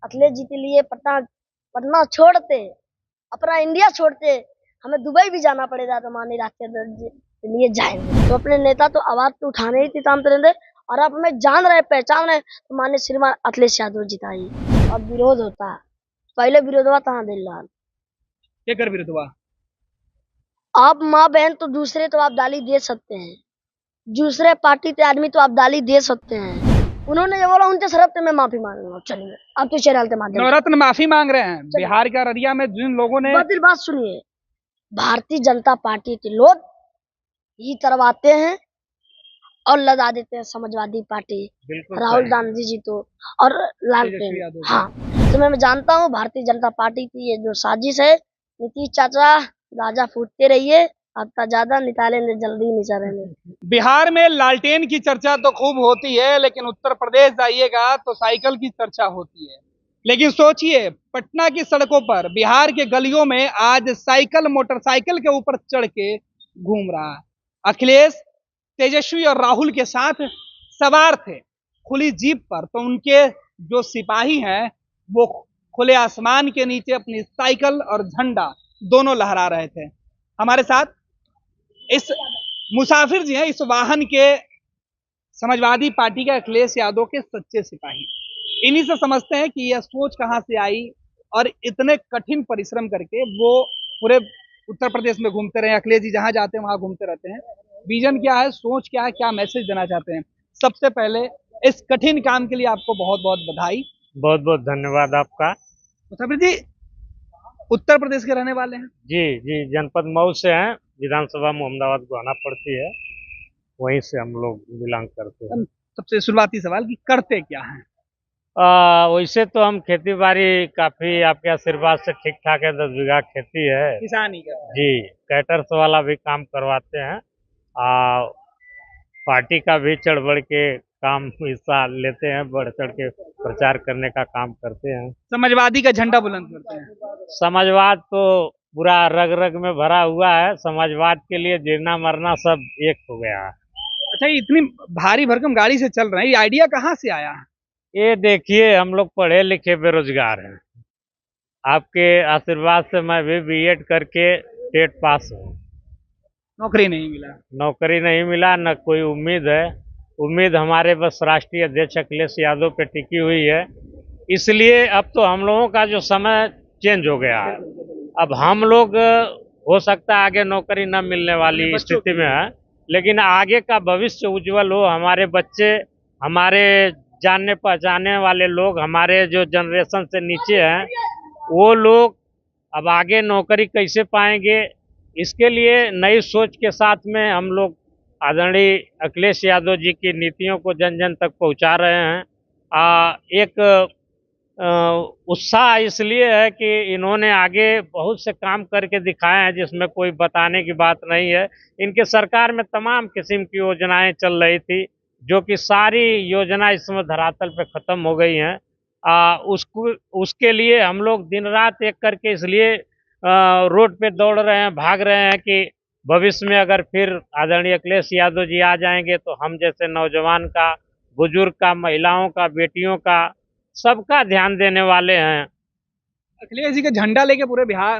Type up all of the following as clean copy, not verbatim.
अखिलेश जी के लिए पटना पटना छोड़ते, अपना इंडिया छोड़ते, हमें दुबई भी जाना पड़ेगा तो माननीय राष्ट्रीय अध्यक्ष जी के लिए जाएंगे। तो अपने नेता तो आवाज तो उठाने ही थी तामतरेंद्र, और आप हमें जान रहे पहचान रहे तो माननीय श्रीमान अखिलेश यादव जिताइए। अब विरोध होता है, पहले विरोध हुआ था दिललाल, क्या कर विरोध हुआ? आप माँ बहन तो दूसरे तो आप दाली दे सकते हैं, दूसरे पार्टी के आदमी तो आप दाली दे सकते हैं। उन्होंने जो बोला उनके सरफ मैं माफी मांग रहा हूँ। चलिए आप तो चैनल के माध्यम नवरत्न माफी मांग रहे हैं। बिहार के अररिया में जिन लोगों ने बात सुनिए, भारतीय जनता पार्टी के लोग ही करवाते हैं और लगा देते हैं समाजवादी पार्टी, राहुल गांधी जी तो और लालटेन। हाँ, तो मैं जानता हूँ भारतीय जनता पार्टी की ये जो साजिश है, नीतीश चाचा राजा फूटते रहिए, आपका ज्यादा निकालेंगे जल्दी निकालेंगे। बिहार में लालटेन की चर्चा तो खूब होती है, लेकिन उत्तर प्रदेश जाइएगा तो साइकिल की चर्चा होती है। लेकिन सोचिए, पटना की सड़कों पर, बिहार के गलियों में आज साइकिल मोटरसाइकिल के ऊपर चढ़ के घूम रहा है। अखिलेश तेजस्वी और राहुल के साथ सवार थे खुली जीप पर, तो उनके जो सिपाही हैं वो खुले आसमान के नीचे अपनी साइकिल और झंडा दोनों लहरा रहे थे। हमारे साथ इस मुसाफिर जी हैं, इस वाहन के समाजवादी पार्टी के अखिलेश यादव के सच्चे सिपाही। इन्हीं से समझते हैं कि यह सोच कहां से आई और इतने कठिन परिश्रम करके वो पूरे उत्तर प्रदेश में घूमते रहे। अखिलेश जी जहां जाते हैं वहां घूमते रहते हैं। विजन क्या है, सोच क्या है, क्या मैसेज देना चाहते हैं? सबसे पहले इस कठिन काम के लिए आपको बहुत बहुत बधाई। बहुत बहुत धन्यवाद आपका। मुसाफिर जी उत्तर प्रदेश के रहने वाले हैं? जी जी, जनपद मऊ से हैं, विधानसभा मोहम्मदाबाद को आना पड़ती है, वहीं से हम लोग बिलोंग करते हैं। सबसे शुरुआती सवाल कि करते क्या हैं? वैसे तो हम खेती बाड़ी काफी आपके आशीर्वाद से ठीक ठाक है, 10 बीघा खेती है। किसानी करते हैं जी, कैटर्स वाला भी काम करवाते हैं। पार्टी का भी चढ़ बढ़ के काम हिस्सा लेते हैं, बढ़ चढ़ के प्रचार करने का काम करते हैं। समाजवादी का झंडा बुलंद करते हैं। समाजवाद तो पूरा रग रग में भरा हुआ है, समाजवाद के लिए जीना मरना सब एक हो गया है। अच्छा, ये इतनी भारी भरकम गाड़ी से चल रहे हैं, ये आइडिया कहाँ से आया? ये देखिए, हम लोग पढ़े लिखे बेरोजगार हैं। आपके आशीर्वाद से मैं भी बीएड करके टेट पास हूँ। नौकरी नहीं मिला? नौकरी नहीं मिला, न कोई उम्मीद है। उम्मीद हमारे बस राष्ट्रीय अध्यक्ष अखिलेश यादव पे टिकी हुई है। इसलिए अब तो हम लोगों का जो समय चेंज हो गया है। अब हम लोग हो सकता है आगे नौकरी न मिलने वाली स्थिति में है, लेकिन आगे का भविष्य उज्जवल हो। हमारे बच्चे, हमारे जानने पहचाने वाले लोग, हमारे जो जनरेशन से नीचे हैं, वो लोग अब आगे नौकरी कैसे पाएंगे, इसके लिए नई सोच के साथ में हम लोग आदरणीय अखिलेश यादव जी की नीतियों को जन जन तक पहुंचा रहे हैं। एक उत्साह इसलिए है कि इन्होंने आगे बहुत से काम करके दिखाए हैं जिसमें कोई बताने की बात नहीं है। इनके सरकार में तमाम किस्म की योजनाएं चल रही थी, जो कि सारी योजना इस समय धरातल पे खत्म हो गई हैं। उसके लिए हम लोग दिन रात एक करके इसलिए रोड पे दौड़ रहे हैं, भाग रहे हैं कि भविष्य में अगर फिर आदरणीय अखिलेश यादव जी आ जाएंगे तो हम जैसे नौजवान का, बुजुर्ग का, महिलाओं का, बेटियों का, सबका ध्यान देने वाले हैं। अखिलेश जी का झंडा लेके पूरे बिहार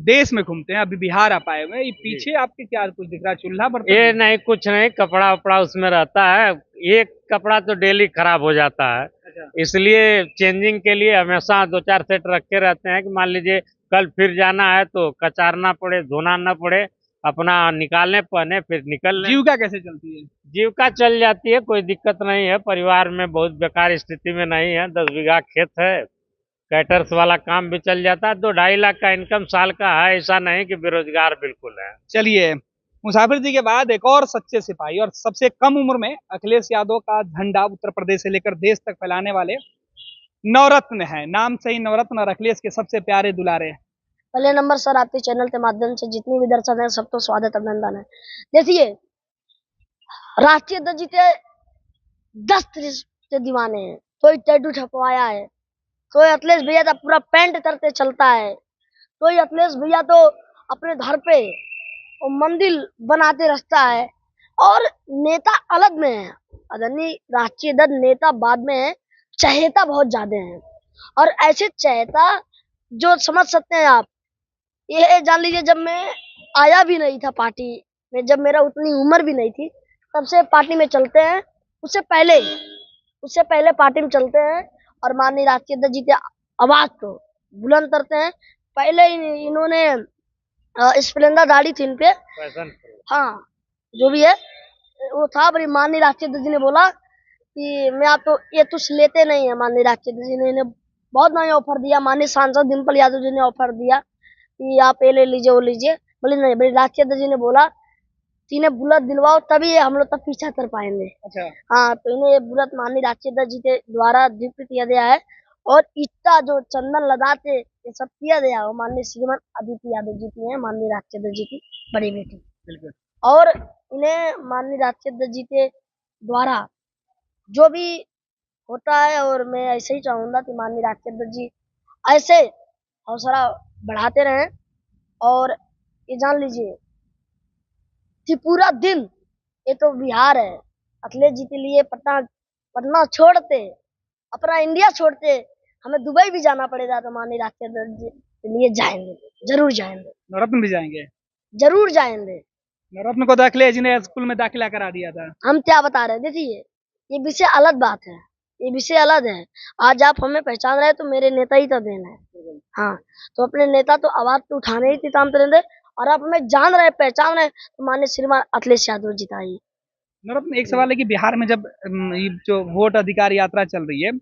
देश में घूमते हैं। अभी बिहार आप आए हुए, ये पीछे आपके क्या कुछ दिख रहा है? चूल्हा पर? ये नहीं, कुछ नहीं, कपड़ा वपड़ा उसमें रहता है। एक कपड़ा तो डेली खराब हो जाता है। अच्छा। इसलिए चेंजिंग के लिए हमेशा 2-4 सेट रखे रहते हैं कि मान लीजिए कल फिर जाना है तो कचारना पड़े, धोना न पड़े, अपना निकालने पहने फिर निकल। जीविका कैसे चलती है? जीविका चल जाती है, कोई दिक्कत नहीं है। परिवार में बहुत बेकार स्थिति में नहीं है, 10 बीघा खेत है, कैटर्स वाला काम भी चल जाता है। 2-2.5 लाख का इनकम साल का है, ऐसा नहीं कि बेरोजगार बिल्कुल है। चलिए, मुसाफिर जी के बाद एक और सच्चे सिपाही और सबसे कम उम्र में अखिलेश यादव का झंडा उत्तर प्रदेश से लेकर देश तक फैलाने वाले नवरत्न है। नाम से ही नवरत्न और अखिलेश के सबसे प्यारे दुलारे हैं। पहले नंबर सर, आपके चैनल के माध्यम से जितनी भी दर्शक हैं सबको स्वागत अभिनंदन है। देखिए, राष्ट्रीय अध्यक्ष जी के 10 के दीवाने हैं, कोई टैटू छपवाया है, कोई अखिलेश भैया का पूरा पैंट करते चलता है, कोई अखिलेश भैया तो अपने घर पे मंदिर बनाते रखता है, और नेता अलग में है। आदरणीय राष्ट्रीय अध्यक्ष नेता बाद में है, चहेता बहुत ज्यादा है। और ऐसे चहेता जो समझ सकते हैं आप, ये जान लीजिए जब मैं आया भी नहीं था पार्टी में, जब मेरा उतनी उम्र भी नहीं थी, तब से पार्टी में चलते हैं। उससे पहले पार्टी में चलते हैं और माननीय राष्ट्रीय अध्यक्ष जी की आवाज को बुलंद करते हैं। पहले इन्होंने स्प्लेंडर गाड़ी थी इन पे, हाँ जो भी है वो था, पर माननीय राष्ट्रीय अध्यक्ष जी ने बोला कि मैं आप तो ये तुझ लेते नहीं है। माननीय राष्ट्रीय अध्यक्ष जी ने इन्हें बहुत नया ऑफर दिया। माननीय सांसद डिम्पल यादव जी ने ऑफर दिया कि आप ये ले लीजिए वो लीजिए, बोले नहीं, भाई राष्ट्रीय अध्यक्ष जी ने बोला कि इन्हें बुलेट दिलवाओ तभी हम लोग तब पीछा कर पाएंगे। अच्छा, हाँ, तो इन्हें ये बुलेट माननीय राष्ट्रीय अध्यक्ष जी के द्वारा गिफ्ट किया गया है। और इसका जो चंदन लगाते ये सब किया गया वो माननीय श्रीमान अदिति यादव जी की है, माननीय राष्ट्रीय अध्यक्ष जी की बड़ी बेटी। बिल्कुल। और इन्हें माननीय राष्ट्रीय अध्यक्ष जी के द्वारा जो भी होता है, और मैं ऐसे ही चाहूंगा कि माननीय राष्ट्रीय अध्यक्ष जी ऐसे हौसला बढ़ाते रहें। और ये जान लीजिए कि पूरा दिन, ये तो बिहार है, अखिलेश जी के लिए पटना छोड़ते, अपना इंडिया छोड़ते हमें दुबई भी जाना पड़ेगा तो माननीय राष्ट्रीय अध्यक्ष जी के लिए जाएंगे, जरूर जाएंगे, नवरत्न भी जाएंगे। जरूर जाएंगे। नवरत्न को तो अखिलेश जी ने स्कूल में दाखिला करा दिया था। हम क्या बता रहे हैं, देखिए ये विषय अलग बात है, ये विषय अलग है। आज आप हमें पहचान रहे हैं तो मेरे नेता ही तो देन है। हाँ, तो अपने नेता तो आवाज तो उठाने ही काम करेंगे, और आप हमें जान रहे पहचान रहे तो माननीय श्रीमान अखिलेश यादव जी था। नवरत्न, एक सवाल है कि बिहार में जब ये जो वोट अधिकार यात्रा चल रही है,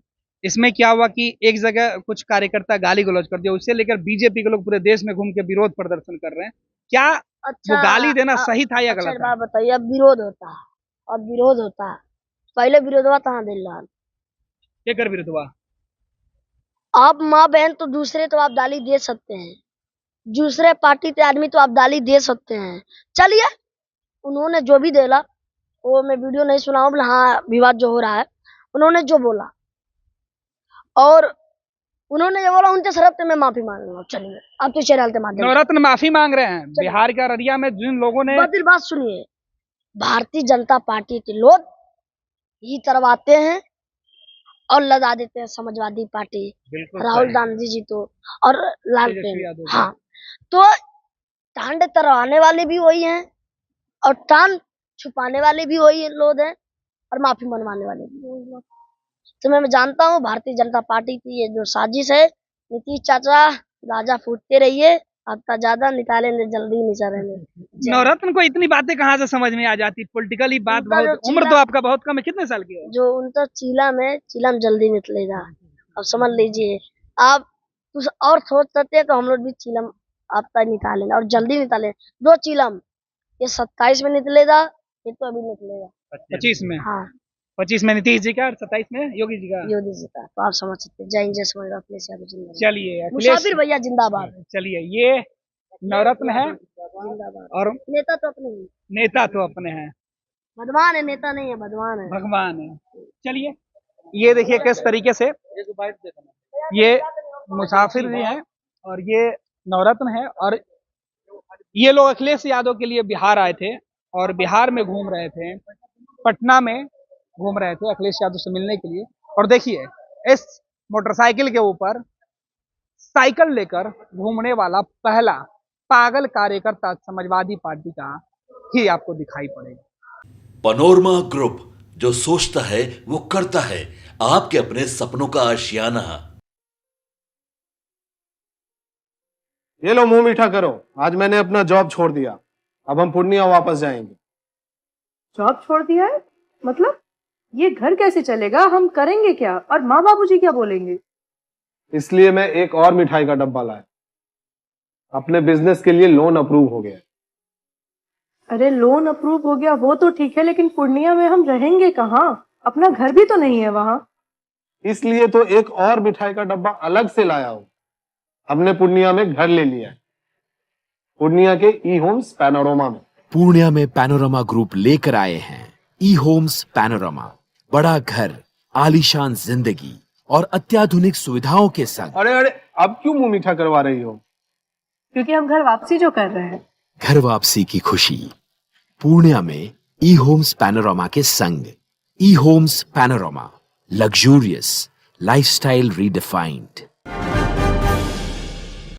इसमें क्या हुआ कि एक जगह कुछ कार्यकर्ता गाली गलौज कर दिया, उससे लेकर बीजेपी के लोग पूरे देश में घूम के विरोध प्रदर्शन कर रहे हैं। क्या अच्छा, वो गाली देना सही था या अच्छा, गलत था? बात बताइए, अब विरोध होता है, अब विरोध होता है, पहले विरोध हुआ कहाँ दिल्लाल, क्या कर विरोध हुआ? आप माँ बहन तो दूसरे तो आप गाली दे सकते हैं, दूसरे पार्टी के आदमी तो आप गाली दे सकते हैं। चलिए, उन्होंने जो भी देला वो मैं वीडियो नहीं सुना हूँ, हाँ विवाद जो हो रहा है उन्होंने जो बोला, और उन्होंने जो बोला उनके तरफ से मैं माफी मांग रहा हूँ। चलिए, आप तो चैनल के माध्यम से नवरत्न माफी मांग रहे हैं। बिहार का अररिया में जिन लोगों ने बात सुनिए, भारतीय जनता पार्टी के लोग ही करवाते हैं और लगा देते हैं समाजवादी पार्टी, राहुल गांधी जी तो, और लालटेन। हाँ, तो टांड तरवाने वाले भी वही हैं और टांड छुपाने वाले भी वही लोग हैं और माफी मनवाने वाले भी वही लोग। तो मैं जानता हूँ भारतीय जनता पार्टी की ये जो साजिश है, नीतीश चाचा राजा फूटते रहिए, आपका ज्यादा निकालेंगे जल्दी निकालेंगे। नवरत्न को इतनी बातें कहाँ से समझ में आ जाती? पॉलिटिकली बात बहुत, उम्र तो आपका बहुत कम है, कितने साल की है? जो उनका चीलम जल्दी निकलेगा, अब समझ लीजिए आप कुछ और सोच सकते हैं तो हम लोग भी चीलम आपका निकालेंगे और जल्दी निकालेंगे। दो चीलम, ये 27 में निकलेगा, ये तो अभी निकलेगा 25 में। हाँ, 25 में नीतीश जी का और 27 में योगी जी का। योगी जी का, तो आप समझ सकते हैं। जय हिंद, जय समझ अखिलेश यादव जिंदाबाद। चलिए, मुसाफिर भैया जिंदाबाद। चलिए, ये नवरत्न है जिंदाबाद। और नेता तो अपने ही, नेता तो अपने हैं, भगवान है, नेता नहीं है, भगवान है। भगवान है। चलिए, ये देखिए किस तरीके से ये मुसाफिर भी है और ये नवरत्न है, और ये लोग अखिलेश यादव के लिए बिहार आए थे और बिहार में घूम रहे थे, पटना में घूम रहे थे अखिलेश यादव से मिलने के लिए। और देखिए, इस मोटरसाइकिल के ऊपर साइकिल लेकर घूमने वाला पहला पागल कार्यकर्ता समाजवादी पार्टी का ही आपको दिखाई पड़ेगा। पनोरमा ग्रुप, जो सोचता है वो करता है, आपके अपने सपनों का आशियाना। ये लो, मुंह मीठा करो, आज मैंने अपना जॉब छोड़ दिया, अब हम पूर्णिया वापस जाएंगे। जॉब छोड़ दिया है? मतलब ये घर कैसे चलेगा, हम करेंगे क्या, और माँ बाबूजी क्या बोलेंगे? इसलिए मैं एक और मिठाई का डब्बा लाया, अपने बिजनेस के लिए लोन अप्रूव हो गया। अरे लोन अप्रूव हो गया वो तो ठीक है, लेकिन पूर्णिया में हम रहेंगे कहाँ? अपना घर भी तो नहीं है वहाँ। इसलिए तो एक और मिठाई का डब्बा अलग से लाया हूँ, हमने पूर्णिया में घर ले लिया है, पूर्णिया के ई होम्स पैनोरमा में। पूर्णिया में पैनोरमा ग्रुप लेकर आए हैं ई होम्स पैनोरमा, बड़ा घर, आलीशान जिंदगी और अत्याधुनिक सुविधाओं के संग। अरे अरे, अब क्यों मुंह मीठा करवा रही हो? क्योंकि हम घर वापसी जो कर रहे हैं। घर वापसी की खुशी पूर्णिया में ई होम्स पैनोरमा के संग। E homes panorama, luxurious, lifestyle redefined.